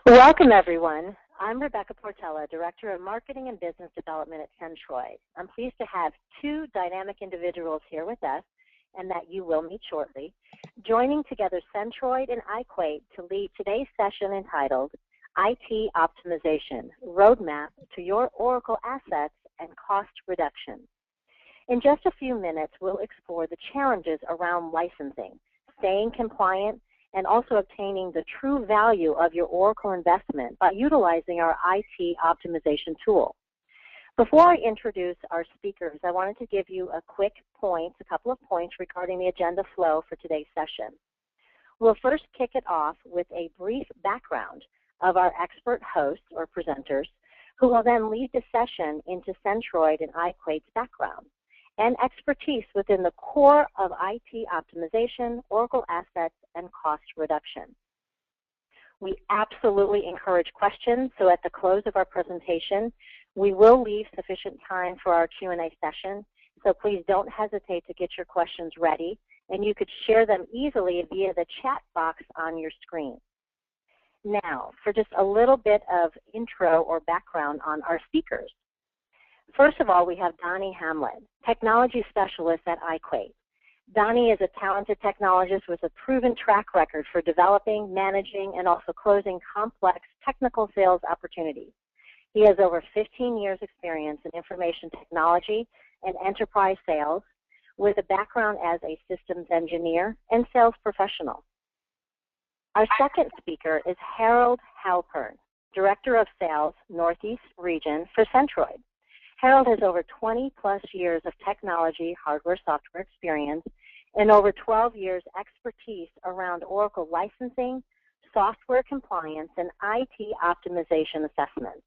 Welcome, everyone. I'm Rebecca Portella, Director of Marketing and Business Development at Centroid. I'm pleased to have two dynamic individuals here with us, and that you will meet shortly, joining together Centroid and iQuate to lead today's session entitled IT Optimization, Roadmap to Your Oracle Assets and Cost Reduction. In just a few minutes, we'll explore the challenges around licensing, staying compliant, and also obtaining the true value of your Oracle investment by utilizing our IT optimization tool. Before I introduce our speakers, I wanted to give you a couple of points regarding the agenda flow for today's session. We'll first kick it off with a brief background of our expert hosts or presenters, who will then lead the session into Centroid and iQuate's background and expertise within the core of IT optimization, Oracle assets, and cost reduction. We absolutely encourage questions, so at the close of our presentation, we will leave sufficient time for our Q&A session, so please don't hesitate to get your questions ready, and you could share them easily via the chat box on your screen. Now, for just a little bit of intro or background on our speakers. First of all, we have Donnie Hamlet, Technology Specialist at iQuate. Donnie is a talented technologist with a proven track record for developing, managing, and also closing complex technical sales opportunities. He has over 15 years experience in information technology and enterprise sales, with a background as a systems engineer and sales professional. Our second speaker is Harold Halpern, Director of Sales, Northeast Region for Centroid. Harold has over 20-plus years of technology, hardware, software experience, and over 12 years expertise around Oracle licensing, software compliance, and IT optimization assessments.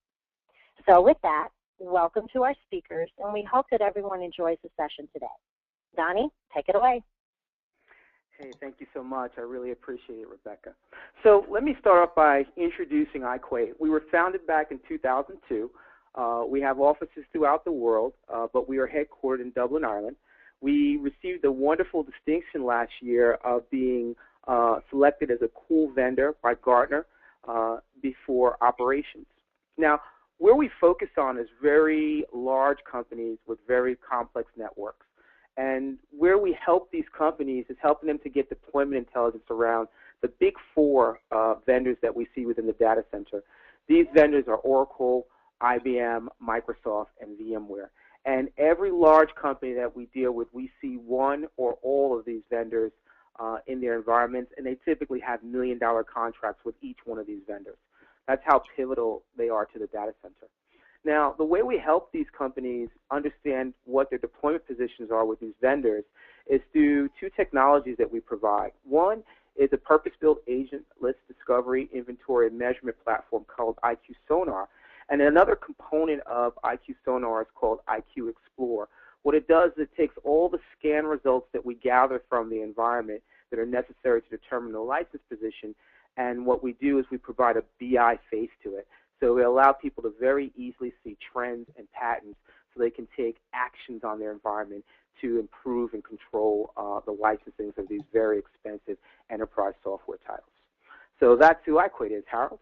So with that, welcome to our speakers, and we hope that everyone enjoys the session today. Donnie, take it away. Hey, thank you so much. I really appreciate it, Rebecca. So let me start off by introducing iQuate. We were founded back in 2002. We have offices throughout the world, but we are headquartered in Dublin, Ireland. We received a wonderful distinction last year of being selected as a cool vendor by Gartner before operations. Now, where we focus on is very large companies with very complex networks. And where we help these companies is helping them to get deployment intelligence around the big four vendors that we see within the data center. These vendors are Oracle, IBM, Microsoft, and VMware. And every large company that we deal with, we see one or all of these vendors in their environments, and they typically have million-dollar contracts with each one of these vendors. That's how pivotal they are to the data center. Now, the way we help these companies understand what their deployment positions are with these vendors is through two technologies that we provide. One is a purpose-built agent-less discovery, inventory, and measurement platform called iQSonar. And another component of iQSonar is called iQExplore. What it does is it takes all the scan results that we gather from the environment that are necessary to determine the license position, and what we do is we provide a BI face to it. So we allow people to very easily see trends and patterns so they can take actions on their environment to improve and control the licensing of these very expensive enterprise software titles. So that's who iQuate is. Harold?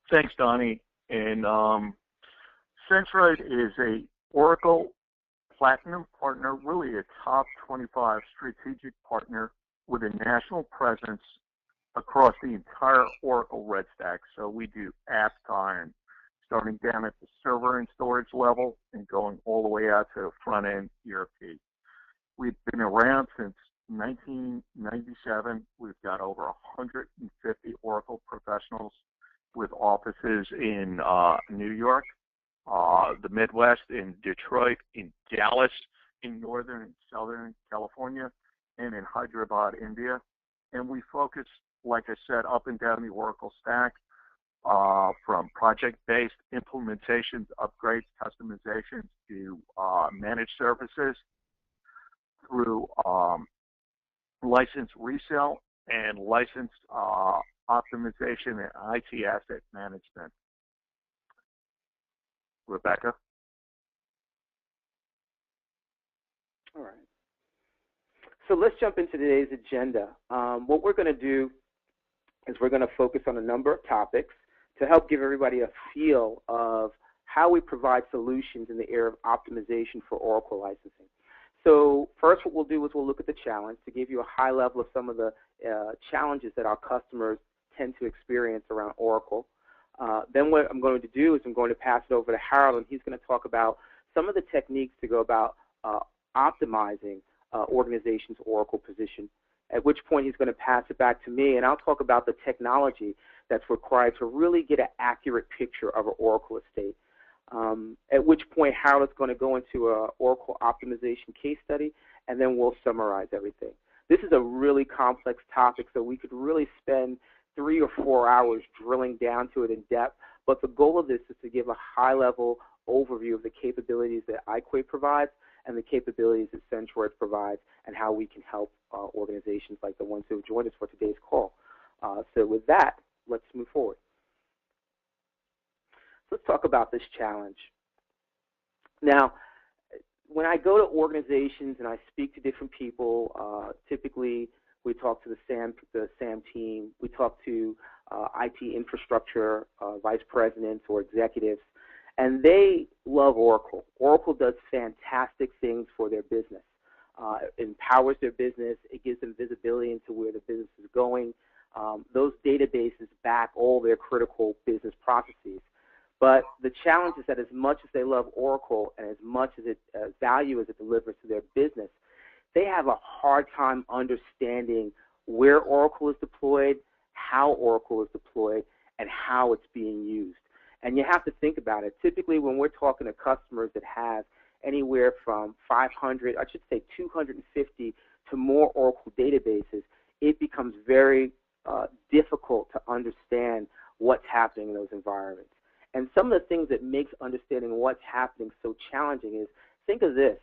Thanks, Donnie. And Centroid is a Oracle Platinum partner, really a top 25 strategic partner with a national presence across the entire Oracle Red Stack. So we do app time, starting down at the server and storage level and going all the way out to the front-end ERP. We've been around since 1997. We've got over 150 Oracle professionals with offices in New York, the Midwest, in Detroit, in Dallas, in Northern and Southern California, and in Hyderabad, India. And we focus, like I said, up and down the Oracle stack, from project-based implementations, upgrades, customizations, to managed services, through license resale and license optimization and IT asset management. Rebecca? All right. So let's jump into today's agenda. What we're going to do is we're going to focus on a number of topics to help give everybody a feel of how we provide solutions in the area of optimization for Oracle licensing. So first what we'll do is we'll look at the challenge to give you a high level of some of the challenges that our customers tend to experience around Oracle. Then what I'm going to do is I'm going to pass it over to Harold, and he's going to talk about some of the techniques to go about optimizing organizations' Oracle position, at which point he's going to pass it back to me, and I'll talk about the technology that's required to really get an accurate picture of an Oracle estate. At which point Harold is going to go into an Oracle optimization case study, and then we'll summarize everything. This is a really complex topic, so we could really spend 3 or 4 hours drilling down to it in depth, but the goal of this is to give a high-level overview of the capabilities that iQuay provides and the capabilities that Centroid provides and how we can help organizations like the ones who have joined us for today's call. So with that, let's move forward. Let's talk about this challenge. Now, when I go to organizations and I speak to different people, typically we talk to the SAM team, we talk to IT infrastructure vice presidents or executives, and they love Oracle. Oracle does fantastic things for their business. It empowers their business. It gives them visibility into where the business is going. Those databases back all their critical business processes. But the challenge is that as much as they love Oracle and as much as value as it delivers to their business, they have a hard time understanding where Oracle is deployed, how Oracle is deployed, and how it's being used. And you have to think about it. Typically, when we're talking to customers that have anywhere from 500, I should say 250 to more Oracle databases, it becomes very difficult to understand what's happening in those environments. And some of the things that makes understanding what's happening so challenging is, think of this.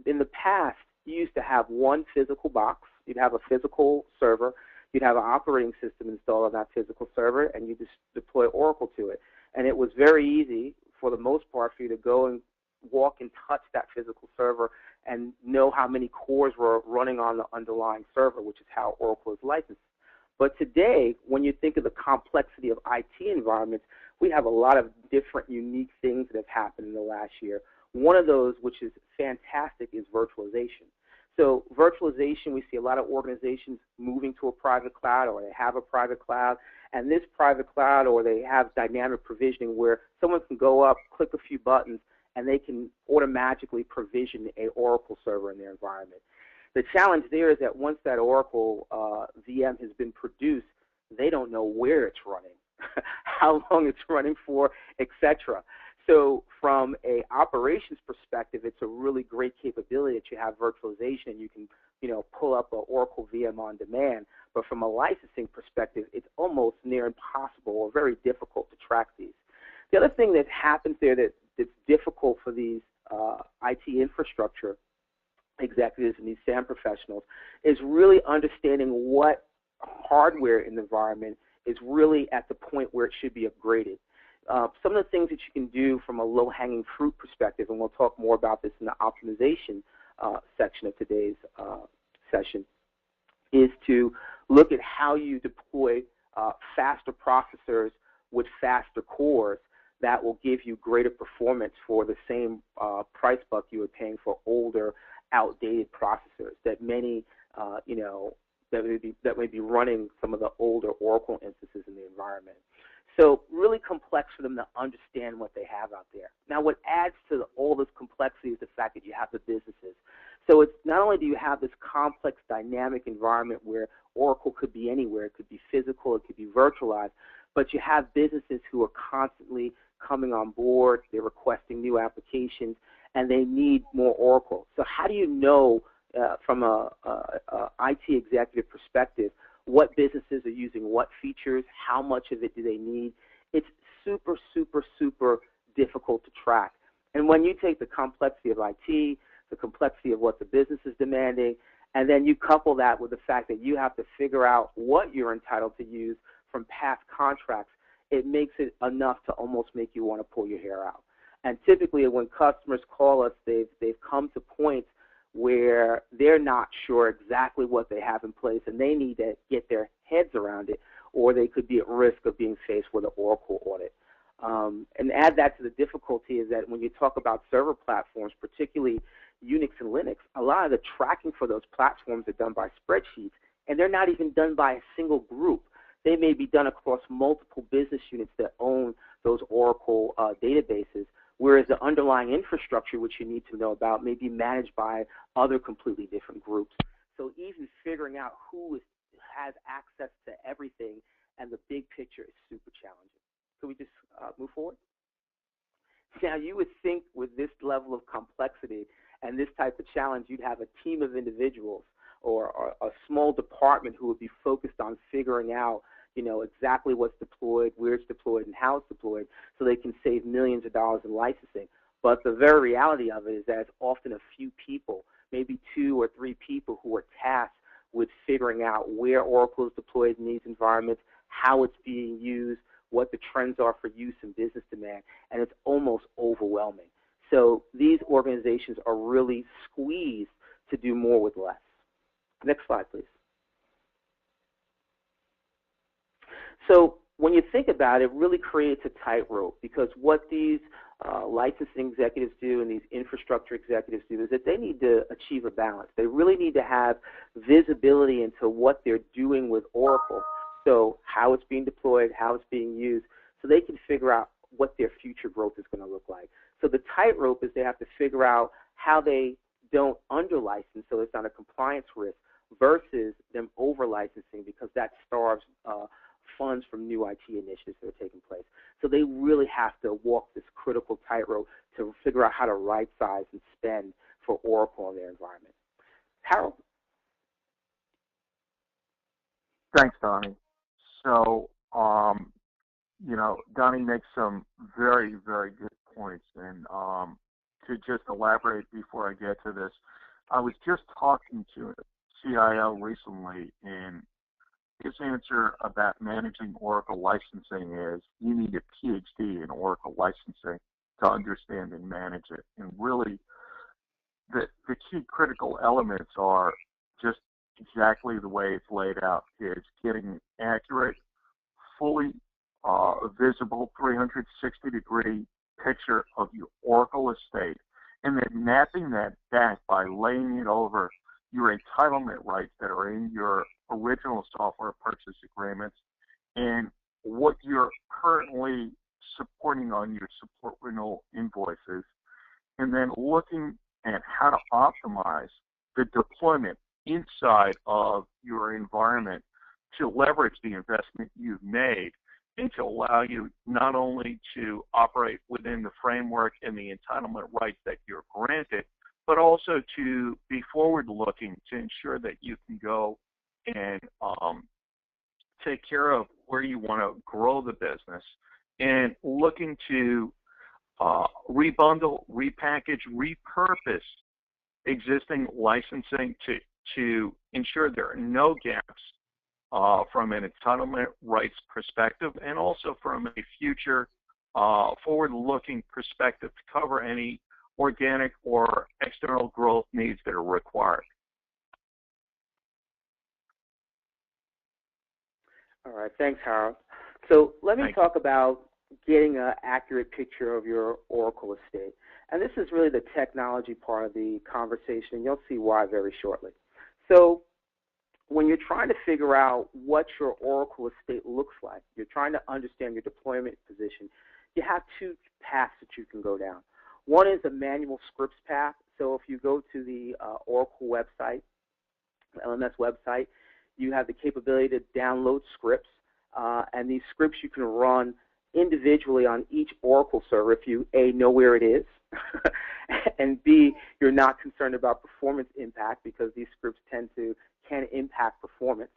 In the past, you used to have one physical box. You'd have a physical server. You'd have an operating system installed on that physical server, and you just deploy Oracle to it. And it was very easy, for the most part, for you to go and walk and touch that physical server and know how many cores were running on the underlying server, which is how Oracle is licensed. But today, when you think of the complexity of IT environments, we have a lot of different unique things that have happened in the last year. One of those, which is fantastic, is virtualization. So virtualization, we see a lot of organizations moving to a private cloud, or they have a private cloud, and this private cloud, or they have dynamic provisioning where someone can go up, click a few buttons, and they can automatically provision an Oracle server in their environment. The challenge there is that once that Oracle VM has been produced, they don't know where it's running, how long it's running for, etc. So from an operations perspective, it's a really great capability that you have virtualization and you can, pull up an Oracle VM on demand. But from a licensing perspective, it's almost near impossible or very difficult to track these. The other thing that happens there that's difficult for these IT infrastructure executives and these SAM professionals is really understanding what hardware in the environment is really at the point where it should be upgraded. Some of the things that you can do from a low-hanging fruit perspective, and we'll talk more about this in the optimization section of today's session, is to look at how you deploy faster processors with faster cores that will give you greater performance for the same price buck you were paying for older, outdated processors that many, that may be running some of the older Oracle instances in the environment. So really complex for them to understand what they have out there. Now, what adds to all this complexity is the fact that you have the businesses. So it's not only do you have this complex, dynamic environment where Oracle could be anywhere, it could be physical, it could be virtualized, but you have businesses who are constantly coming on board, they're requesting new applications, and they need more Oracle. So how do you know from a IT executive perspective what businesses are using what features, how much of it do they need? It's super, super, super difficult to track. And when you take the complexity of IT, the complexity of what the business is demanding, and then you couple that with the fact that you have to figure out what you're entitled to use from past contracts, it makes it enough to almost make you want to pull your hair out. And typically when customers call us, they've come to points where they're not sure exactly what they have in place and they need to get their heads around it, or they could be at risk of being faced with an Oracle audit. And add that to the difficulty is that when you talk about server platforms, particularly Unix and Linux, a lot of the tracking for those platforms are done by spreadsheets, and they're not even done by a single group. They may be done across multiple business units that own those Oracle databases, whereas the underlying infrastructure, which you need to know about, may be managed by other completely different groups. So even figuring out who has access to everything and the big picture is super challenging. Can we just move forward? Now, you would think with this level of complexity and this type of challenge, you'd have a team of individuals or a small department who would be focused on figuring out, exactly what's deployed, where it's deployed, and how it's deployed, so they can save millions of dollars in licensing. But the very reality of it is that it's often a few people, maybe 2 or 3 people, who are tasked with figuring out where Oracle is deployed in these environments, how it's being used, what the trends are for use and business demand, and it's almost overwhelming. So these organizations are really squeezed to do more with less. Next slide, please. So when you think about it, it really creates a tightrope, because what these licensing executives do and these infrastructure executives do is that they need to achieve a balance. They really need to have visibility into what they're doing with Oracle, so how it's being deployed, how it's being used, so they can figure out what their future growth is going to look like. So the tightrope is they have to figure out how they don't under-license, so it's not a compliance risk, versus them over-licensing, because that starves funds from new IT initiatives that are taking place. So they really have to walk this critical tightrope to figure out how to right-size and spend for Oracle in their environment. Harold? Thanks, Donnie. So, Donnie makes some very, very good points. And to just elaborate before I get to this, I was just talking to a CIO recently, and his answer about managing Oracle licensing is you need a PhD in Oracle licensing to understand and manage it. And really, the key critical elements are just exactly the way it's laid out. It's getting accurate, fully visible 360-degree picture of your Oracle estate, and then mapping that back by laying it over your entitlement rights that are in your original software purchase agreements and what you're currently supporting on your support renewal invoices, and then looking at how to optimize the deployment inside of your environment to leverage the investment you've made and to allow you not only to operate within the framework and the entitlement rights that you're granted, but also to be forward-looking to ensure that you can go and take care of where you want to grow the business, and looking to rebundle, repackage, repurpose existing licensing to ensure there are no gaps from an entitlement rights perspective, and also from a future forward-looking perspective to cover any organic or external growth needs that are required. All right, thanks, Harold. So let me talk about getting an accurate picture of your Oracle estate. And this is really the technology part of the conversation, and you'll see why very shortly. So when you're trying to figure out what your Oracle estate looks like, you're trying to understand your deployment position, you have 2 paths that you can go down. One is a manual scripts path. So if you go to the Oracle website, the LMS website, you have the capability to download scripts, and these scripts you can run individually on each Oracle server if you, A, know where it is, and B, you're not concerned about performance impact, because these scripts can impact performance.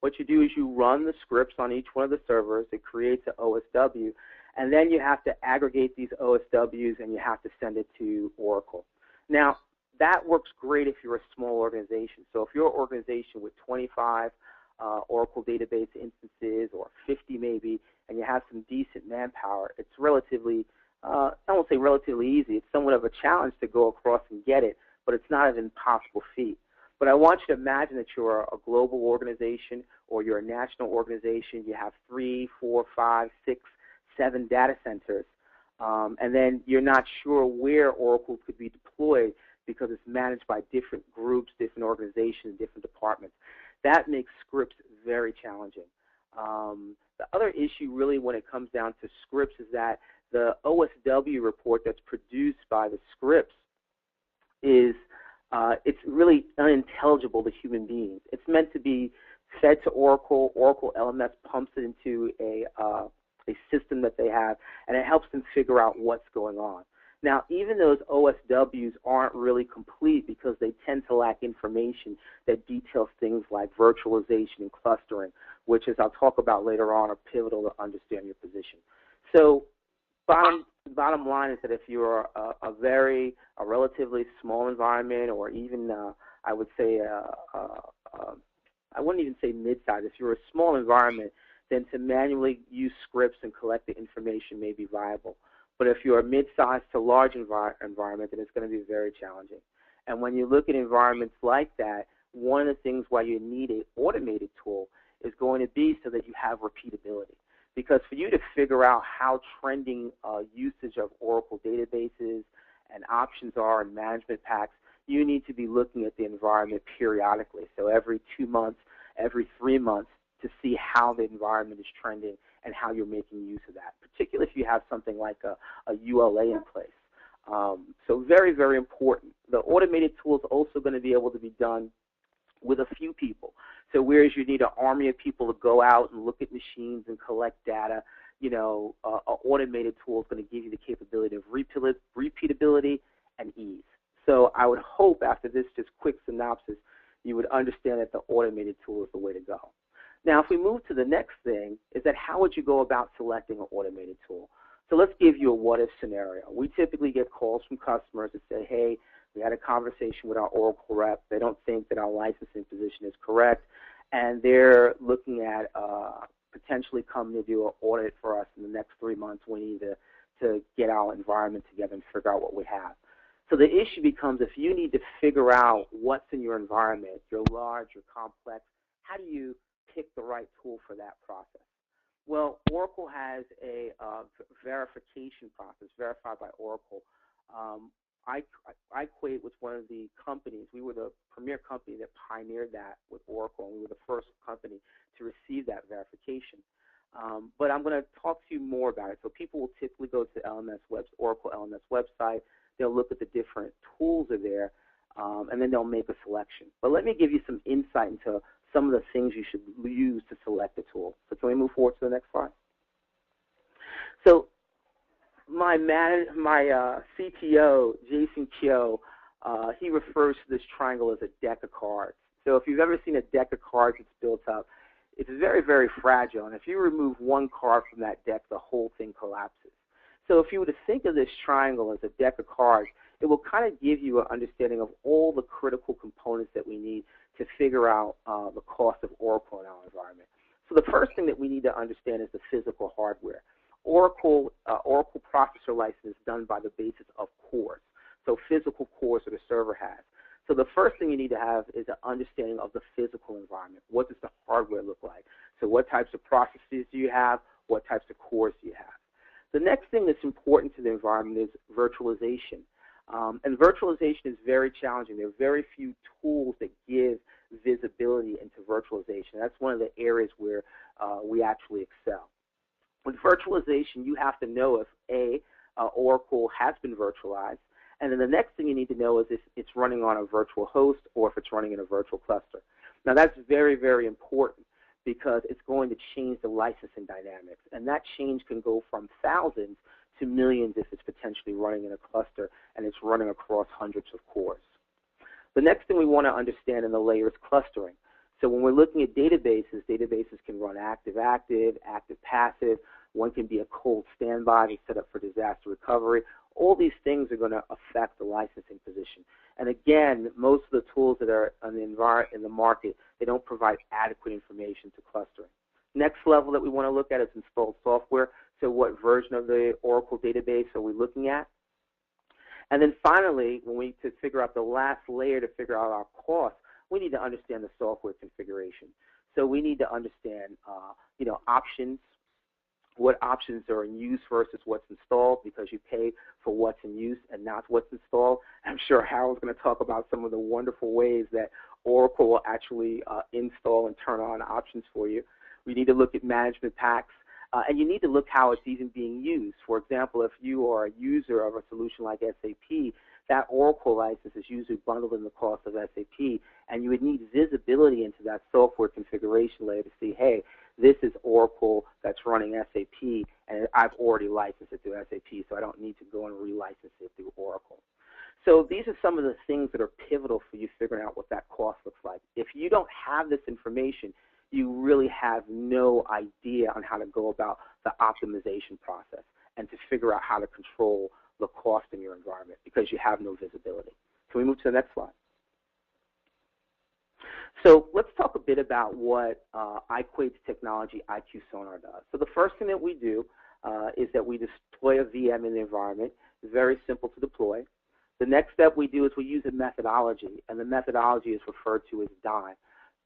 What you do is you run the scripts on each one of the servers. It creates an OSW, and then you have to aggregate these OSWs and you have to send it to Oracle. Now, that works great if you're a small organization. So if you're an organization with 25 Oracle database instances, or 50 maybe, and you have some decent manpower, it's relatively, I won't say relatively easy, it's somewhat of a challenge to go across and get it, but it's not an impossible feat. But I want you to imagine that you're a global organization or you're a national organization. You have 3, 4, 5, 6, 7 data centers, and then you're not sure where Oracle could be deployed because it's managed by different groups, different organizations, different departments. That makes scripts very challenging. The other issue really when it comes down to scripts is that the OSW report that's produced by the scripts is it's really unintelligible to human beings. It's meant to be fed to Oracle. Oracle LMS pumps it into a system that they have, and it helps them figure out what's going on. Now, even those OSWs aren't really complete because they tend to lack information that details things like virtualization and clustering, which, as I'll talk about later on, are pivotal to understand your position. So bottom line is that if you're a relatively small environment, or even I would say I wouldn't even say mid-size. If you're a small environment, then to manually use scripts and collect the information may be viable. But if you're a mid-sized to large environment, then it's going to be very challenging. And when you look at environments like that, one of the things why you need an automated tool is going to be so that you have repeatability. Because for you to figure out how trending usage of Oracle databases and options are in management packs, you need to be looking at the environment periodically. So every 2 months, every 3 months, to see how the environment is trending and how you're making use of that, particularly if you have something like a ULA in place. So very, very important. The automated tool is also going to be able to be done with a few people. So whereas you need an army of people to go out and look at machines and collect data, you know, an automated tool is going to give you the capability of repeatability and ease. So I would hope after this just quick synopsis, you would understand that the automated tool is the way to go. Now, if we move to the next thing, is that how would you go about selecting an automated tool? So let's give you a what-if scenario. We typically get calls from customers that say, hey, we had a conversation with our Oracle rep. They don't think that our licensing position is correct, and they're looking at potentially coming to do an audit for us in the next 3 months. We need to get our environment together and figure out what we have. So the issue becomes if you need to figure out what's in your environment, you're large, you're complex, how do you pick the right tool for that process? Well, Oracle has a verification process, verified by Oracle. iQuate was one of the companies. We were the premier company that pioneered that with Oracle, and we were the first company to receive that verification. But I'm going to talk to you more about it. So people will typically go to Oracle LMS website. They'll look at the different tools that are there, and then they'll make a selection. But let me give you some insight into some of the things you should use to select a tool. So can we move forward to the next slide? So my CTO, Jason Kyo, he refers to this triangle as a deck of cards. So if you've ever seen a deck of cards that's built up, it's very, very fragile. And if you remove one card from that deck, the whole thing collapses. So if you were to think of this triangle as a deck of cards, it will kind of give you an understanding of all the critical components that we need to figure out the cost of Oracle in our environment. So the first thing that we need to understand is the physical hardware. Oracle processor license is done by the basis of cores, so physical cores that a server has. So the first thing you need to have is an understanding of the physical environment. What does the hardware look like? So what types of processes do you have? What types of cores do you have? The next thing that's important to the environment is virtualization. And virtualization is very challenging. There are very few tools that give visibility into virtualization. That's one of the areas where we actually excel. With virtualization, you have to know if, Oracle has been virtualized, and then the next thing you need to know is if it's running on a virtual host or if it's running in a virtual cluster. Now, that's very, very important because it's going to change the licensing dynamics, and that change can go from thousands to millions if it's potentially running in a cluster and it's running across hundreds of cores. The next thing we want to understand in the layer is clustering. So when we're looking at databases, databases can run active-active, active-passive. One can be a cold standby that's set up for disaster recovery. All these things are going to affect the licensing position. And again, most of the tools that are in the market, they don't provide adequate information to clustering. Next level that we want to look at is installed software. So what version of the Oracle database are we looking at? And then finally, to figure out the last layer to figure out our cost, we need to understand the software configuration. So we need to understand, options, what options are in use versus what's installed, because you pay for what's in use and not what's installed. I'm sure Harold's going to talk about some of the wonderful ways that Oracle will actually install and turn on options for you. We need to look at management packs, and you need to look how it's even being used. For example, if you are a user of a solution like SAP, that Oracle license is usually bundled in the cost of SAP, and you would need visibility into that software configuration layer to see, hey, this is Oracle that's running SAP, and I've already licensed it through SAP, so I don't need to go and relicense it through Oracle. So these are some of the things that are pivotal for you figuring out what that cost looks like. If you don't have this information, you really have no idea on how to go about the optimization process and to figure out how to control the cost in your environment because you have no visibility. Can we move to the next slide? So let's talk a bit about what iQuate's technology, iQSonar, does. So the first thing that we do is that we deploy a VM in the environment. It's very simple to deploy. The next step we do is we use a methodology, and the methodology is referred to as DIME.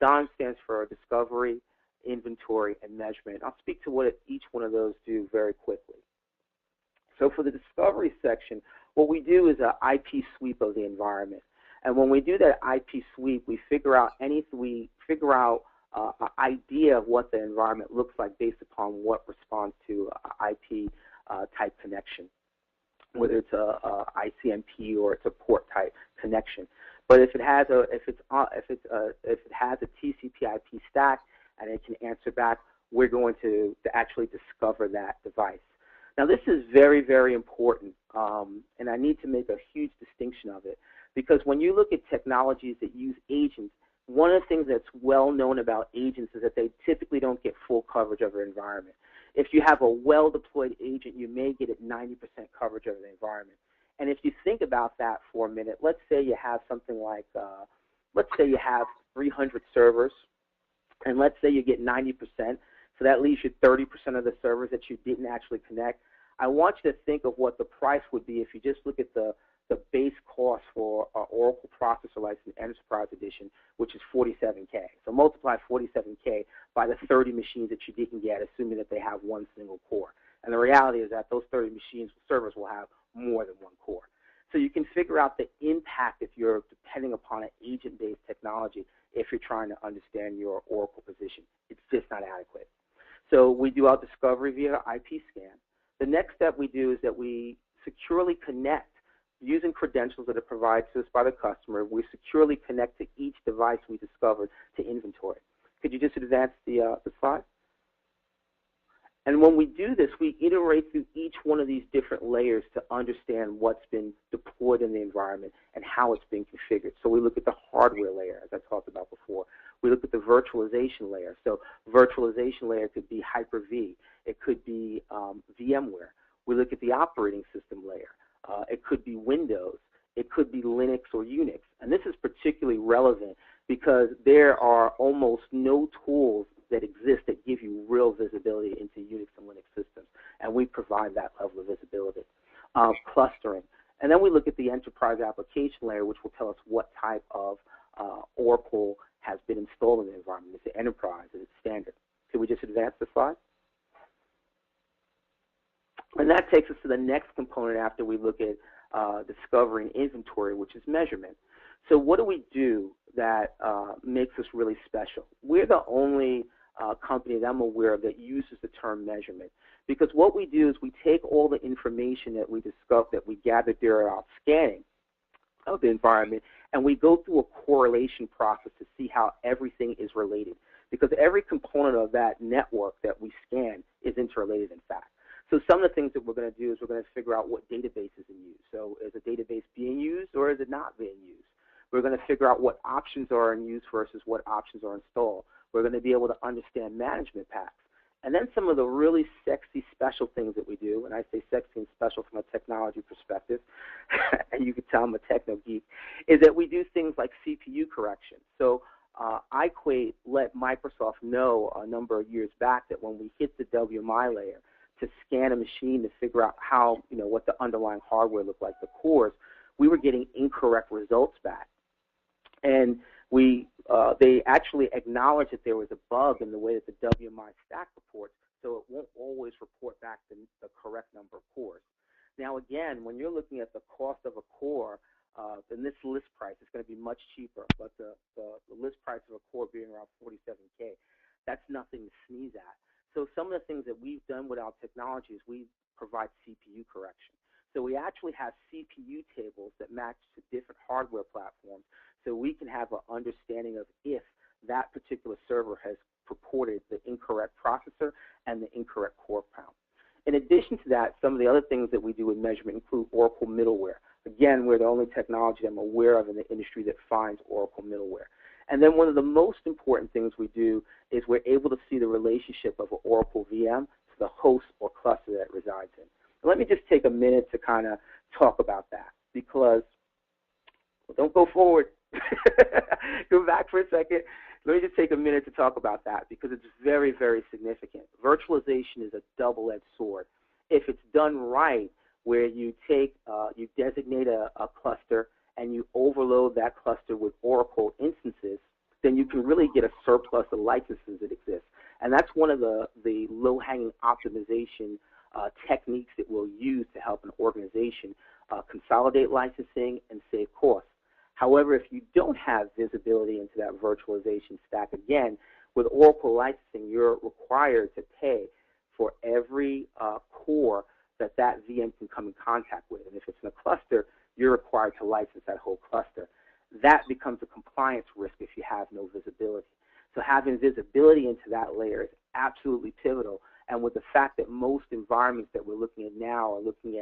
DIME stands for Discovery, Inventory, and Measurement. I'll speak to what each one of those do very quickly. So for the Discovery section, what we do is an IP sweep of the environment. And when we do that IP sweep, we figure out an idea of what the environment looks like based upon what responds to IP type connection, whether it's a ICMP or it's a port type connection. But if it has a TCP/IP stack and it can answer back, we're going to actually discover that device. Now this is very, very important, and I need to make a huge distinction of it, because when you look at technologies that use agents, one of the things that's well known about agents is that they typically don't get full coverage of their environment. If you have a well-deployed agent, you may get it 90% coverage of the environment. And if you think about that for a minute, let's say you have something like, let's say you have 300 servers, and let's say you get 90%, so that leaves you 30% of the servers that you didn't actually connect. I want you to think of what the price would be if you just look at the base cost for Oracle Processor License Enterprise Edition, which is $47K. So multiply $47K by the 30 machines that you didn't get, assuming that they have one single core. And the reality is that those 30 servers will have more than one core. So you can figure out the impact if you're depending upon an agent-based technology if you're trying to understand your Oracle position. It's just not adequate. So we do our discovery via IP scan. The next step we do is that we securely connect using credentials that are provided to us by the customer. We securely connect to each device we discovered to inventory. Could you just advance the slide? And when we do this, we iterate through each one of these different layers to understand what's been deployed in the environment and how it's been configured. So we look at the hardware layer, as I talked about before. We look at the virtualization layer. So virtualization layer could be Hyper-V. It could be VMware. We look at the operating system layer. It could be Windows. It could be Linux or Unix. And this is particularly relevant because there are almost no tools that exist that give you real visibility into Unix and Linux systems. And we provide that level of visibility. Clustering. And then we look at the enterprise application layer, which will tell us what type of Oracle has been installed in the environment. Is it enterprise? Is it standard? Can we just advance the slide? And that takes us to the next component after we look at discovery and inventory, which is measurement. So what do we do that makes us really special? We're the only company that I'm aware of that uses the term measurement, because what we do is we take all the information that we discover, that we gathered during our scanning of the environment, and we go through a correlation process to see how everything is related, because every component of that network that we scan is interrelated, in fact. So some of the things that we're going to do is we're going to figure out what database is in use. So is a database being used or is it not being used? We're going to figure out what options are in use versus what options are installed. We're going to be able to understand management packs. And then some of the really sexy, special things that we do, and I say sexy and special from a technology perspective, and you can tell I'm a techno geek, is that we do things like CPU correction. So iQuate let Microsoft know a number of years back that when we hit the WMI layer, to scan a machine to figure out how, what the underlying hardware looked like, the cores, we were getting incorrect results back. And they actually acknowledged that there was a bug in the way that the WMI stack reports, so it won't always report back the correct number of cores. Now, again, when you're looking at the cost of a core, then this list price is going to be much cheaper, but the list price of a core being around $47K, that's nothing to sneeze at. So some of the things that we've done with our technology is we provide CPU correction. So we actually have CPU tables that match to different hardware platforms, so we can have an understanding of if that particular server has purported the incorrect processor and the incorrect core count. In addition to that, some of the other things that we do with measurement include Oracle middleware. Again, we're the only technology I'm aware of in the industry that finds Oracle middleware. And then one of the most important things we do is we're able to see the relationship of an Oracle VM to the host or cluster that it resides in. Let me just take a minute to kind of talk about that, because, well, don't go forward. Go back for a second. Let me just take a minute to talk about that, because it's very, very significant. Virtualization is a double-edged sword. If it's done right, where you take, you designate a cluster and you overload that cluster with Oracle instances, then you can really get a surplus of licenses that exist. And that's one of the low-hanging optimization techniques that we'll use to help an organization consolidate licensing and save costs. However, if you don't have visibility into that virtualization stack, again, with Oracle licensing, you're required to pay for every core that VM can come in contact with. And if it's in a cluster, you're required to license that whole cluster. That becomes a compliance risk if you have no visibility. So having visibility into that layer is absolutely pivotal. And with the fact that most environments that we're looking at now are looking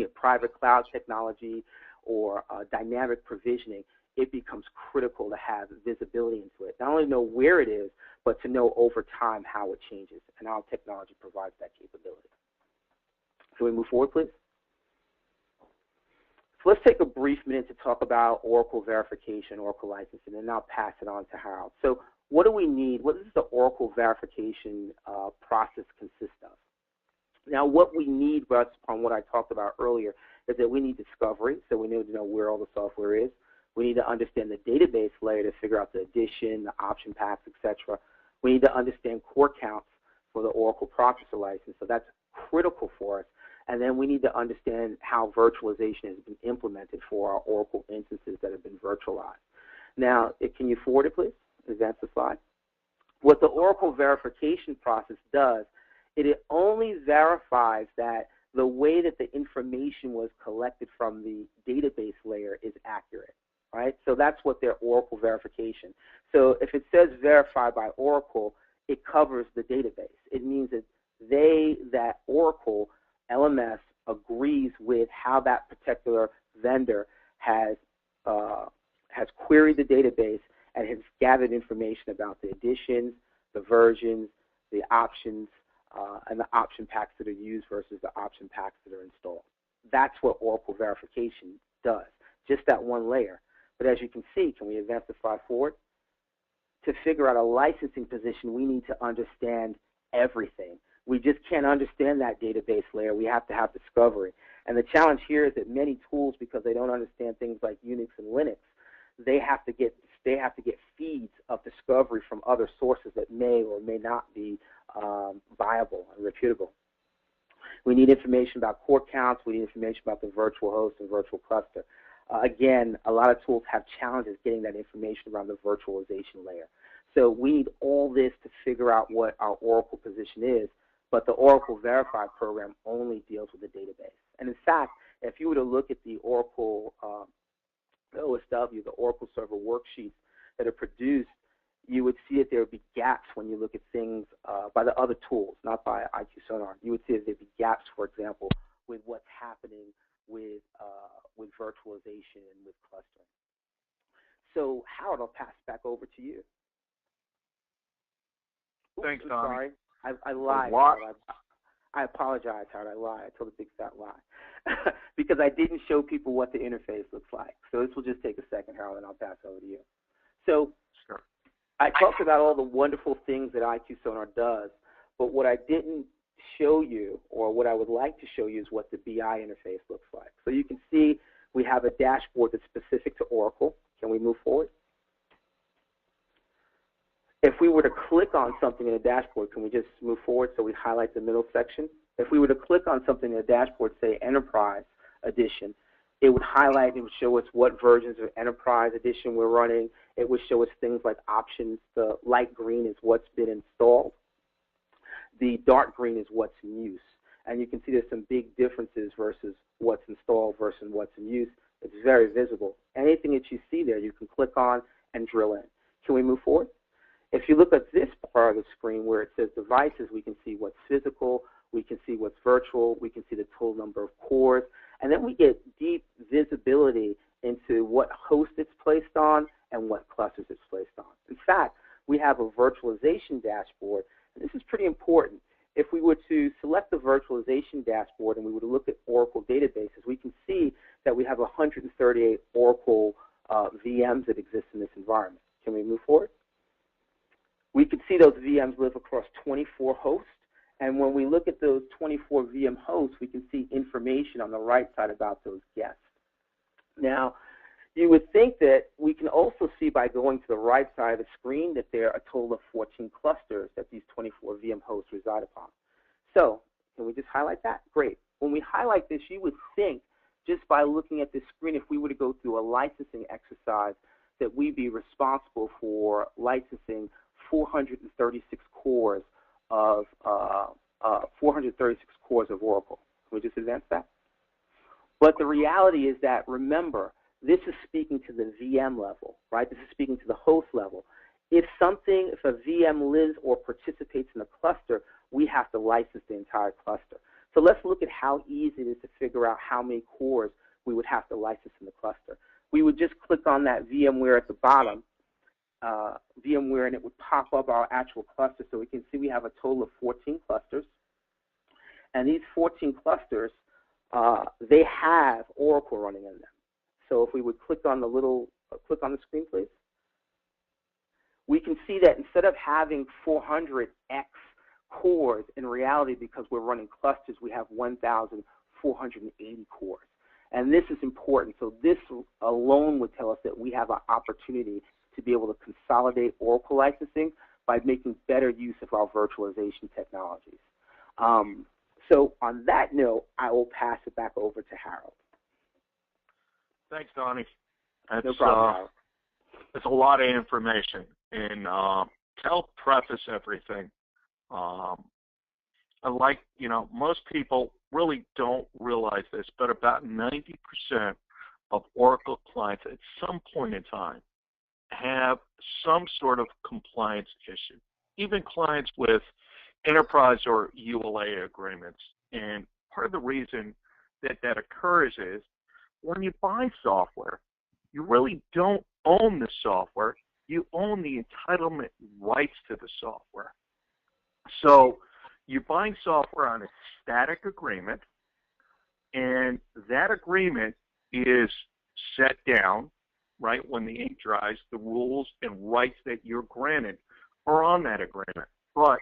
at private cloud technology or dynamic provisioning, it becomes critical to have visibility into it. Not only know where it is, but to know over time how it changes. And our technology provides that capability. Can we move forward, please? So let's take a brief minute to talk about Oracle verification, Oracle licensing, and then I'll pass it on to Harold. So what do we need? What does the Oracle verification process consist of? Now, what we need, based upon what I talked about earlier, is that we need discovery, so we need to know where all the software is. We need to understand the database layer to figure out the addition, the option packs, etc. We need to understand core counts for the Oracle processor license, so that's critical for us. And then we need to understand how virtualization has been implemented for our Oracle instances that have been virtualized. Now, can you forward it, please? Advance the slide. What the Oracle verification process does, it only verifies that the way that the information was collected from the database layer is accurate, right? So that's what their Oracle verification. So if it says verified by Oracle, it covers the database. It means that Oracle LMS agrees with how that particular vendor has queried the database and has gathered information about the additions, the versions, the options, and the option packs that are used versus the option packs that are installed. That's what Oracle verification does, just that one layer. But as you can see, can we advance the slide forward? To figure out a licensing position, we need to understand everything. We just can't understand that database layer. We have to have discovery. And the challenge here is that many tools, because they don't understand things like Unix and Linux, they have to get feeds of discovery from other sources that may or may not be viable and reputable. We need information about core counts. We need information about the virtual host and virtual cluster. Again, a lot of tools have challenges getting that information around the virtualization layer. So we need all this to figure out what our Oracle position is, but the Oracle Verified program only deals with the database. And in fact, if you were to look at the Oracle OSW, the Oracle Server worksheets that are produced, you would see that there would be gaps when you look at things by the other tools, not by iQSonar. You would see that there would be gaps, for example, with what's happening with virtualization and with clustering. So, Howard, I'll pass it back over to you. Thanks, I'm Tommy. sorry. I lied. I apologize, Howard. I lied. I told a big fat lie. Because I didn't show people what the interface looks like. So this will just take a second, Harold, and I'll pass over to you. So I talked about all the wonderful things that iQSonar does, but what I didn't show you, or what I would like to show you, is what the BI interface looks like. So you can see we have a dashboard that's specific to Oracle. Can we move forward? If we were to click on something in a dashboard, can we just move forward so we highlight the middle section? If we were to click on something in a dashboard, say Enterprise Edition, it would highlight, it would show us what versions of Enterprise Edition we're running. It would show us things like options. The light green is what's been installed. The dark green is what's in use. And you can see there's some big differences versus what's installed versus what's in use. It's very visible. Anything that you see there, you can click on and drill in. Can we move forward? If you look at this part of the screen where it says devices, we can see what's physical, we can see what's virtual, we can see the total number of cores, and then we get deep visibility into what host it's placed on and what clusters it's placed on. In fact, we have a virtualization dashboard, and this is pretty important. If we were to select the virtualization dashboard and we were to look at Oracle databases, we can see that we have 138 Oracle VMs that exist in this environment. Can we move forward? We can see those VMs live across 24 hosts, and when we look at those 24 VM hosts, we can see information on the right side about those guests. Now, you would think that we can also see by going to the right side of the screen that there are a total of 14 clusters that these 24 VM hosts reside upon. So, can we just highlight that? Great. When we highlight this, you would think, just by looking at this screen, if we were to go through a licensing exercise, that we'd be responsible for licensing 436 cores of 436 cores of Oracle. Can we just advance that? But the reality is that, remember, this is speaking to the VM level, right? This is speaking to the host level. If a VM lives or participates in a cluster, we have to license the entire cluster. So let's look at how easy it is to figure out how many cores we would have to license in the cluster. We would just click on that VMware at the bottom, VMware, and it would pop up our actual cluster. So we can see we have a total of 14 clusters. And these 14 clusters, they have Oracle running in them. So if we would click on click on the screen, please. We can see that instead of having 400x cores, in reality, because we're running clusters, we have 1,480 cores. And this is important. So this alone would tell us that we have an opportunity to be able to consolidate Oracle licensing by making better use of our virtualization technologies. So on that note, I will pass it back over to Harold. Thanks, Donnie. That's, no problem, Harold. It's a lot of information. And to help preface everything, most people really don't realize this, but about 90% of Oracle clients at some point in time have some sort of compliance issue, even clients with enterprise or ULA agreements. And part of the reason that that occurs is when you buy software, you really don't own the software. You own the entitlement rights to the software. So you're buying software on a static agreement, and that agreement is set down, right, when the ink dries. The rules and rights that you're granted are on that agreement. But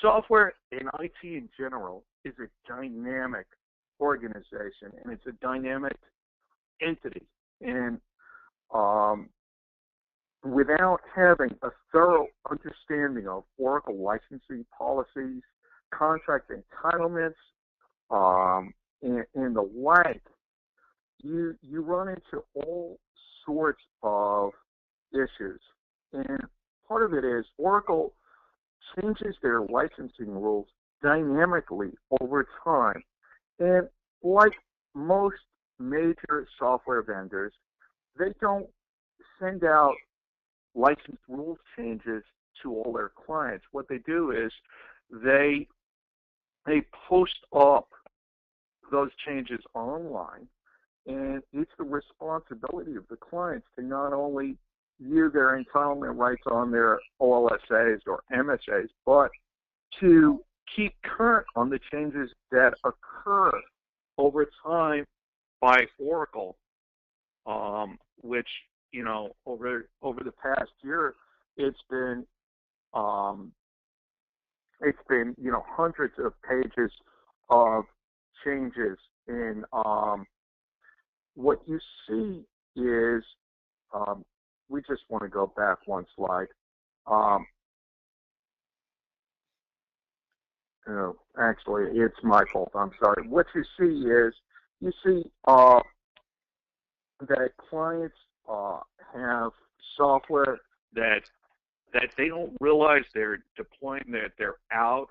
software and IT in general is a dynamic organization, and it's a dynamic entity. And without having a thorough understanding of Oracle licensing policies, contract entitlements, and the like, you run into all sorts of issues. And part of it is Oracle changes their licensing rules dynamically over time. And like most major software vendors, they don't send out license rules changes to all their clients. What they do is they post up those changes online, and it's the responsibility of the clients to not only view their entitlement rights on their OLSAs or MSAs, but to keep current on the changes that occur over time by Oracle, which, over the past year, it's been it's been, hundreds of pages of changes in what you see is, we just want to go back one slide. Actually, it's my fault. I'm sorry. What you see is, you see that clients have software that they don't realize they're deploying, that they're out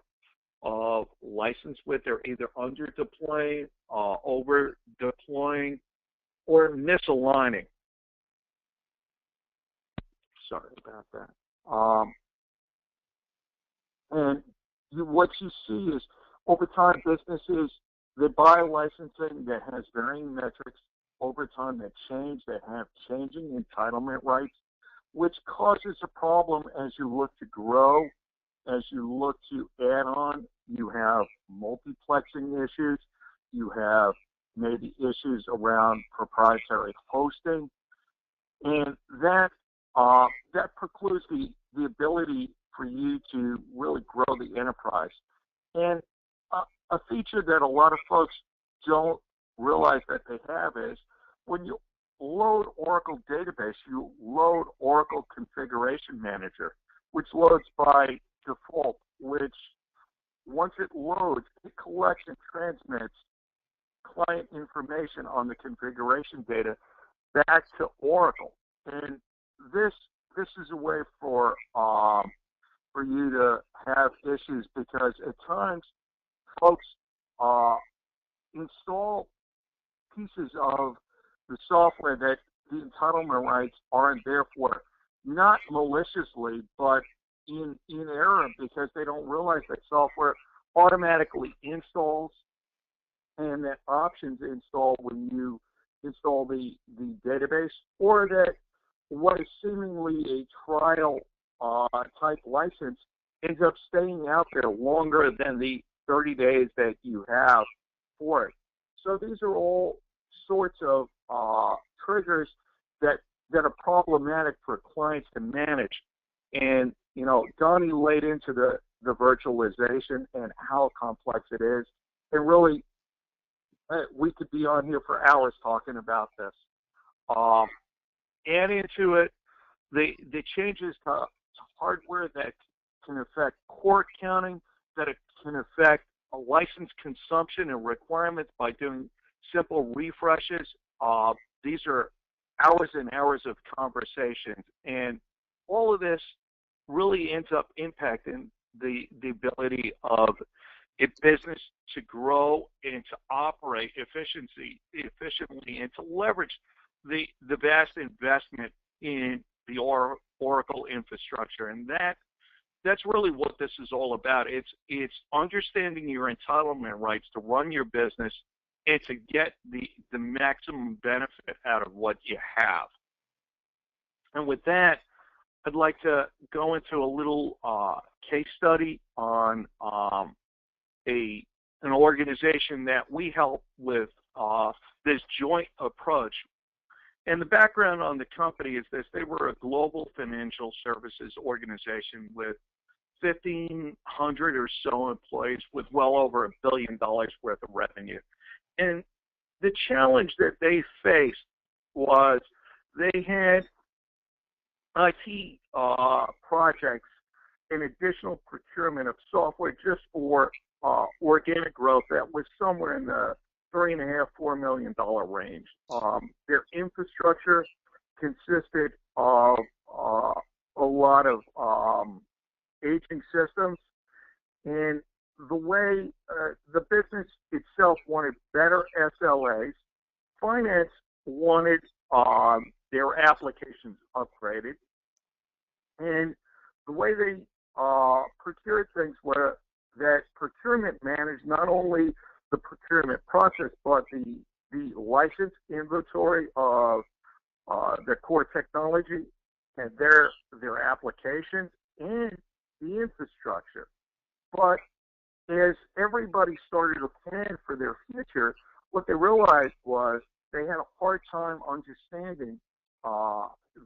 of license with. They're either under deploying, over deploying, or misaligning. Sorry about that. And what you see is, over time, businesses, they buy licensing that has varying metrics over time, that change, that have changing entitlement rights, which causes a problem as you look to grow, as you look to add on. You have multiplexing issues. You have maybe issues around proprietary hosting, and that precludes the ability for you to really grow the enterprise. And a feature that a lot of folks don't realize that they have is, when you load Oracle database, you load Oracle Configuration Manager, which loads by default, which once it loads, it collects and transmits client information on the configuration data back to Oracle. And this is a way for you to have issues, because at times folks install pieces of the software that the entitlement rights aren't there for, not maliciously, but in error, because they don't realize that software automatically installs and that options install when you install the database, or that what is seemingly a trial type license ends up staying out there longer than the 30 days that you have for it. So these are all sorts of triggers that are problematic for clients to manage. And, Donnie laid into the virtualization and how complex it is. And really, we could be on here for hours talking about this. Add into it the changes to hardware that can affect port counting, that it can affect a license consumption and requirements by doing simple refreshes. These are hours and hours of conversations, and all of this really ends up impacting the ability of a business to grow and to operate efficiently and to leverage the vast investment in the Oracle infrastructure. And that's really what this is all about. It's understanding your entitlement rights to run your business and to get the maximum benefit out of what you have. And with that, I'd like to go into a little case study on an organization that we help with this joint approach. And the background on the company is this: they were a global financial services organization with 1,500 or so employees, with well over $1 billion worth of revenue. And the challenge that they faced was they had IT projects and additional procurement of software just for organic growth that was somewhere in the $3.5–4 million range. Their infrastructure consisted of a lot of aging systems, and the way the business itself wanted better SLAs, finance wanted their applications upgraded, and the way they procured things were that procurement managed not only the procurement process, but the license inventory of their core technology and their applications and the infrastructure. But as everybody started to plan for their future, what they realized was they had a hard time understanding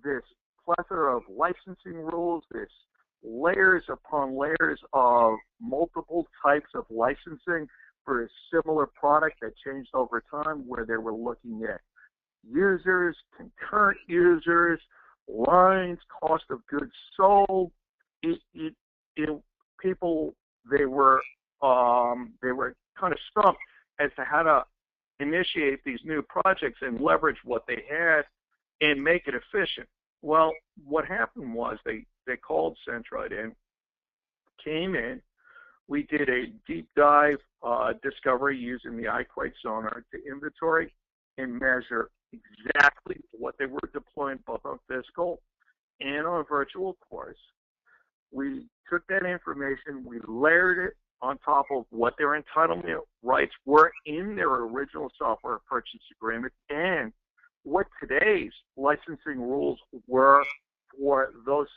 this plethora of licensing rules, this layers upon layers of multiple types of licensing for a similar product that changed over time, where they were looking at users, concurrent users, lines, cost of goods sold. People, they were kind of stumped as to how to initiate these new projects and leverage what they had and make it efficient. Well, what happened was they called Centroid in, came in. We did a deep dive discovery using the iQSonar to inventory and measure exactly what they were deploying both on physical and on virtual cores. We took that information, we layered it on top of what their entitlement rights were in their original software purchase agreement and what today's licensing rules were for those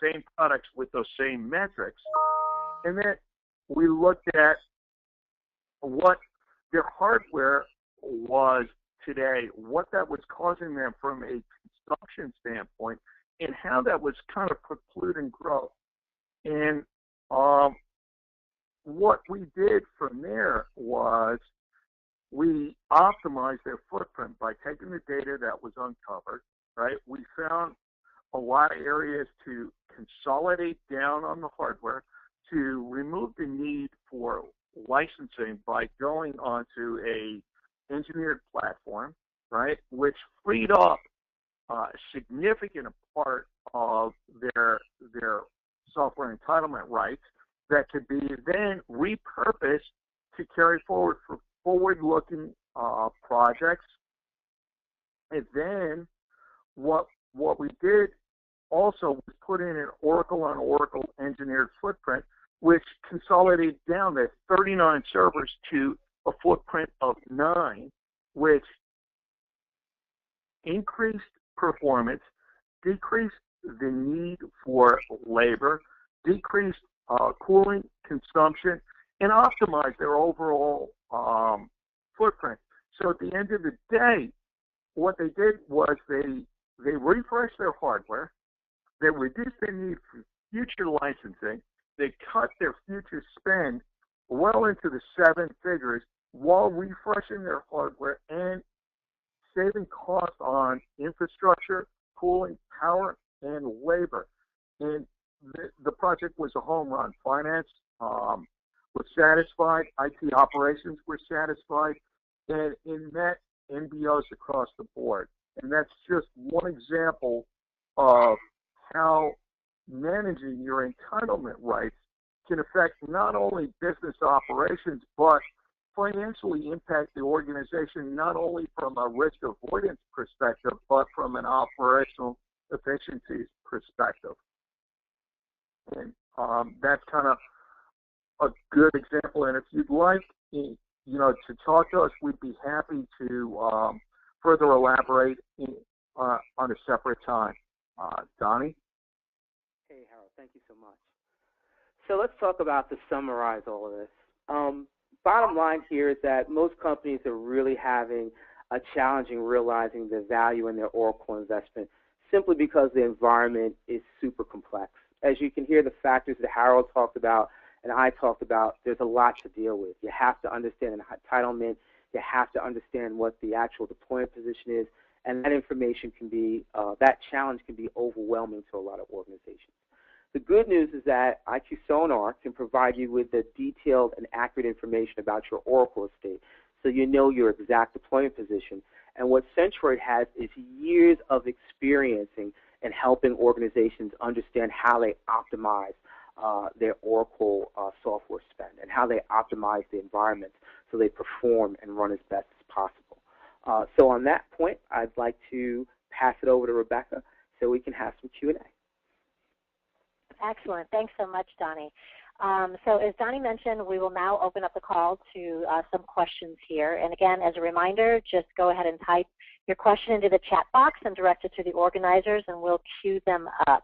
same products with those same metrics. And then we looked at what their hardware was today, what that was causing them from a consumption standpoint, and how that was kind of precluding growth. And what we did from there was we optimized their footprint by taking the data that was uncovered, right? We found a lot of areas to consolidate down on the hardware, to remove the need for licensing by going onto a engineered platform, right, which freed up a significant part of their software entitlement rights that could be then repurposed to carry forward for forward-looking projects. And then what we did also was put in an Oracle on Oracle engineered footprint, which consolidated down the 39 servers to a footprint of 9, which increased performance, decreased the need for labor, decreased cooling consumption, and optimized their overall footprint. So at the end of the day, what they did was they refreshed their hardware, they reduced their need for future licensing, they cut their future spend well into the 7 figures while refreshing their hardware and saving costs on infrastructure, cooling, power, and labor. And the project was a home run. Finance was satisfied, IT operations were satisfied, and it met NBOs across the board. And that's just one example of how managing your entitlement rights can affect not only business operations, but financially impact the organization, not only from a risk avoidance perspective, but from an operational efficiencies perspective. And that's kind of a good example. And if you'd like, to talk to us, we'd be happy to further elaborate on a separate time. Donnie? Hey, Harold, thank you so much. So let's talk about to summarize all of this. Bottom line here is that most companies are really having a challenge in realizing the value in their Oracle investment simply because the environment is super complex. As you can hear, the factors that Harold talked about and I talked about, there's a lot to deal with. You have to understand entitlement. You have to understand what the actual deployment position is, and that information can be, that challenge can be overwhelming to a lot of organizations. The good news is that iQSonar can provide you with the detailed and accurate information about your Oracle estate, so you know your exact deployment position. And what Centroid has is years of experience in helping organizations understand how they optimize their Oracle software spend and how they optimize the environment so they perform and run as best as possible. So on that point, I'd like to pass it over to Rebecca so we can have some Q&A. Excellent. Thanks so much, Donnie. So as Donnie mentioned, we will now open up the call to some questions here. And again, as a reminder, just go ahead and type your question into the chat box and direct it to the organizers, and we'll queue them up.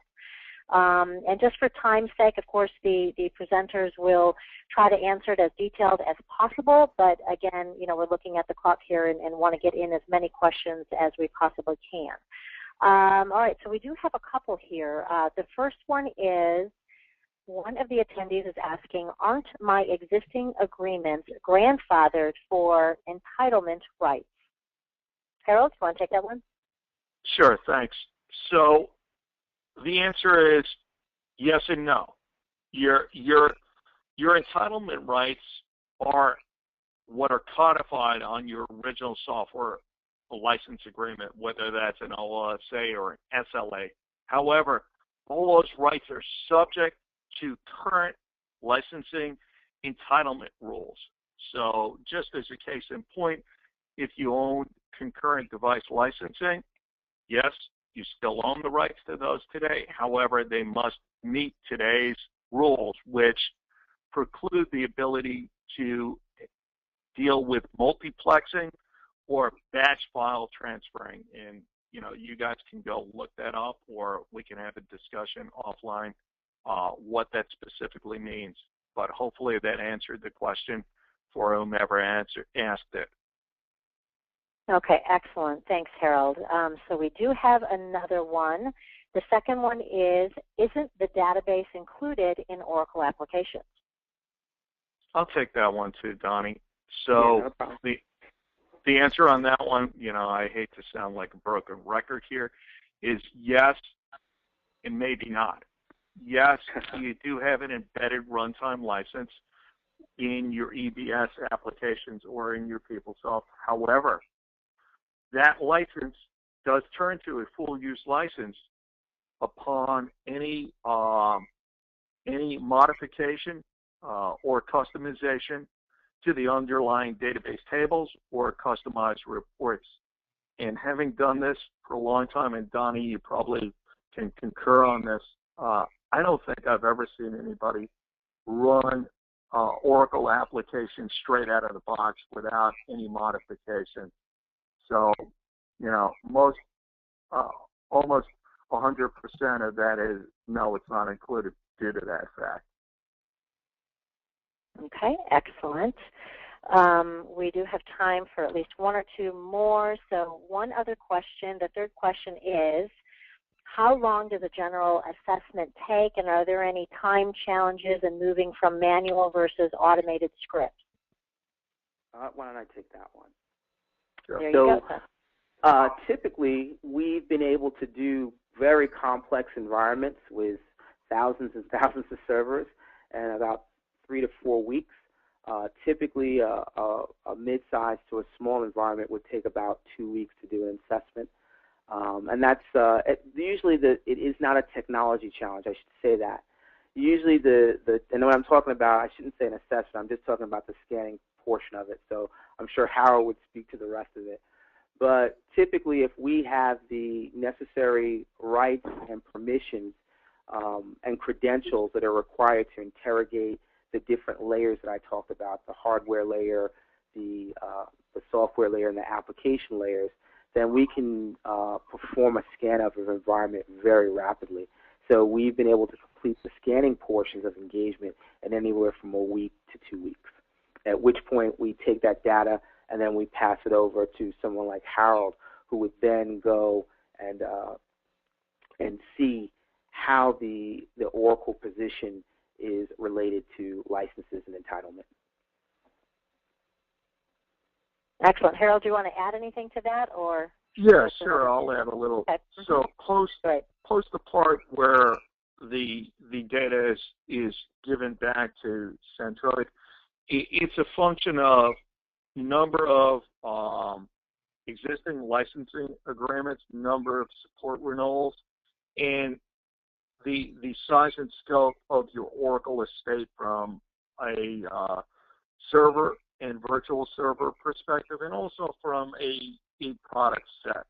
And just for time's sake, of course, the presenters will try to answer it as detailed as possible. But again, we're looking at the clock here and want to get in as many questions as we possibly can. All right, so we do have a couple here. The first one is, one of the attendees is asking, aren't my existing agreements grandfathered for entitlement rights? Harold, do you want to take that one? Sure, thanks. So the answer is yes and no. Your entitlement rights are what are codified on your original software license agreement, whether that's an OLSA or an SLA. However, all those rights are subject to current licensing entitlement rules. So just as a case in point, if you own concurrent device licensing, yes, you still own the rights to those today. However, they must meet today's rules, which preclude the ability to deal with multiplexing or batch file transferring. And, you know, you guys can go look that up, or we can have a discussion offline what that specifically means. But hopefully that answered the question for whomever asked it. Okay, excellent. Thanks, Harold. So we do have another one. The second one is, isn't the database included in Oracle applications? I'll take that one too, Donnie. So the answer on that one, you know, I hate to sound like a broken record here, is yes and maybe not. Yes, you do have an embedded runtime license in your EBS applications or in your PeopleSoft. However, that license does turn to a full use license upon any modification or customization to the underlying database tables or customized reports. And having done this for a long time, and Donnie, you probably can concur on this, I don't think I've ever seen anybody run Oracle applications straight out of the box without any modification. So, you know, almost 100% of that is no, it's not included due to that fact. Okay, excellent. We do have time for at least one or two more. So one other question, the third question is, how long does a general assessment take, and are there any time challenges in moving from manual versus automated scripts? Why don't I take that one? Sure. There you go. Typically, we've been able to do very complex environments with thousands and thousands of servers in about 3 to 4 weeks. Typically, a mid-sized to a small environment would take about 2 weeks to do an assessment. And that's usually it is not a technology challenge. I should say that. Usually, and when I'm talking about, I shouldn't say an assessment. I'm just talking about the scanning portion of it. So I'm sure Harold would speak to the rest of it. But typically, if we have the necessary rights and permissions and credentials that are required to interrogate the different layers that I talked about, the hardware layer, the software layer, and the application layers, then we can perform a scan of an environment very rapidly. So we've been able to complete the scanning portions of engagement in anywhere from a week to 2 weeks, at which point we take that data and then we pass it over to someone like Harold, who would then go and see how the Oracle position is related to licenses and entitlement. Excellent. Harold, do you want to add anything to that, or? Yeah, sure. I'll add a little. Okay. So post the part where the data is given back to Centroid, it's a function of number of existing licensing agreements, number of support renewals, and the size and scope of your Oracle estate from a server and virtual server perspective, and also from a product set.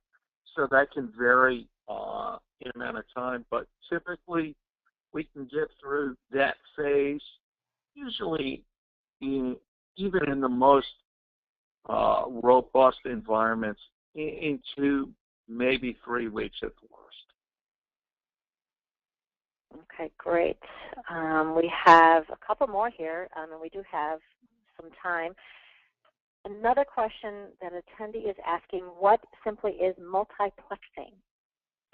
So that can vary in amount of time, but typically we can get through that phase usually even in the most robust environments in 2, maybe 3 weeks at the worst. Okay, great. We have a couple more here, and we do have some time. Another question that an attendee is asking, what simply is multiplexing?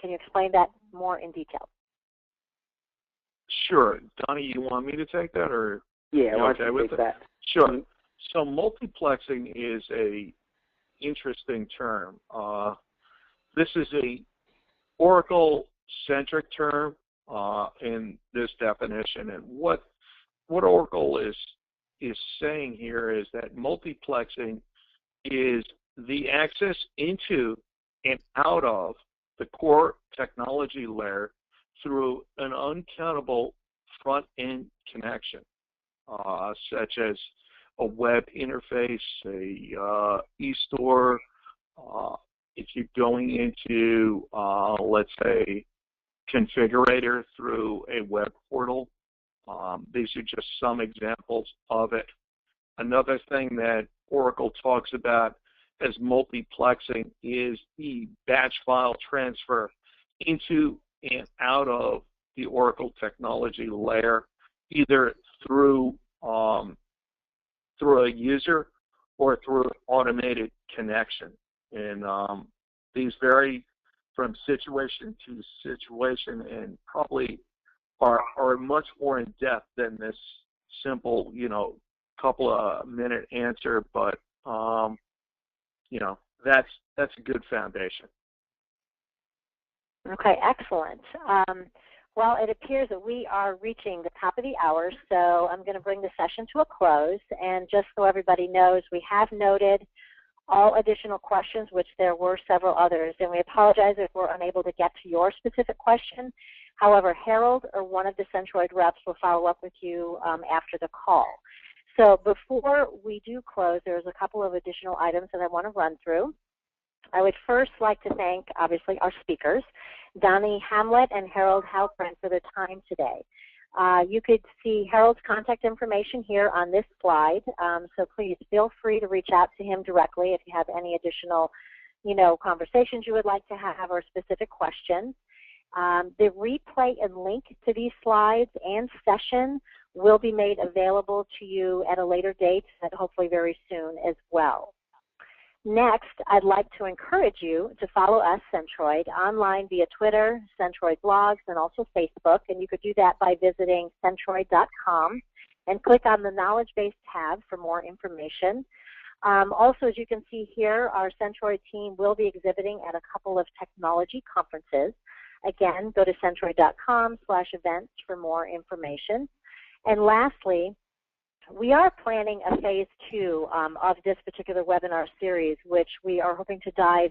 Can you explain that more in detail? Sure. Donnie, you want me to take that, or Yeah, you why okay don't you with take it? that? Sure. So multiplexing is a interesting term. This is a Oracle-centric term in this definition, and what Oracle is saying here is that multiplexing is the access into and out of the core technology layer through an uncountable front-end connection, such as a web interface, a e-store. If you're going into, let's say, configurator through a web portal, these are just some examples of it. Another thing that Oracle talks about as multiplexing is the batch file transfer into and out of the Oracle technology layer, either through a user or through an automated connection. And these vary from situation to situation and probably are much more in depth than this simple, couple of minute answer, but that's a good foundation. Okay, excellent. Well, it appears that we are reaching the top of the hour, so I'm going to bring the session to a close. And just so everybody knows, we have noted all additional questions, which there were several others, and we apologize if we're unable to get to your specific question. However, Harold or one of the Centroid reps will follow up with you after the call. So before we do close, there's a couple of additional items that I want to run through. I would first like to thank, obviously, our speakers, Donnie Hamlet and Harold Halpern, for their time today. You could see Harold's contact information here on this slide, so please feel free to reach out to him directly if you have any additional, conversations you would like to have or specific questions. The replay and link to these slides and session will be made available to you at a later date, and hopefully very soon as well. Next, I'd like to encourage you to follow us, Centroid, online via Twitter, Centroid blogs, and also Facebook. And you could do that by visiting Centroid.com and click on the Knowledge Base tab for more information. Also, as you can see here, our Centroid team will be exhibiting at a couple of technology conferences. Again, go to Centroid.com/events for more information. And lastly, we are planning a phase 2 of this particular webinar series, which we are hoping to dive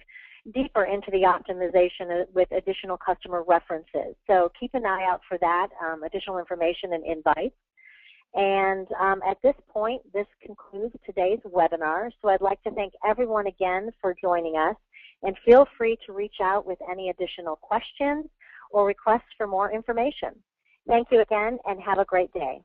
deeper into the optimization with additional customer references. So keep an eye out for that, additional information and invites. And at this point, this concludes today's webinar. So I'd like to thank everyone again for joining us, and feel free to reach out with any additional questions or requests for more information. Thank you again, and have a great day.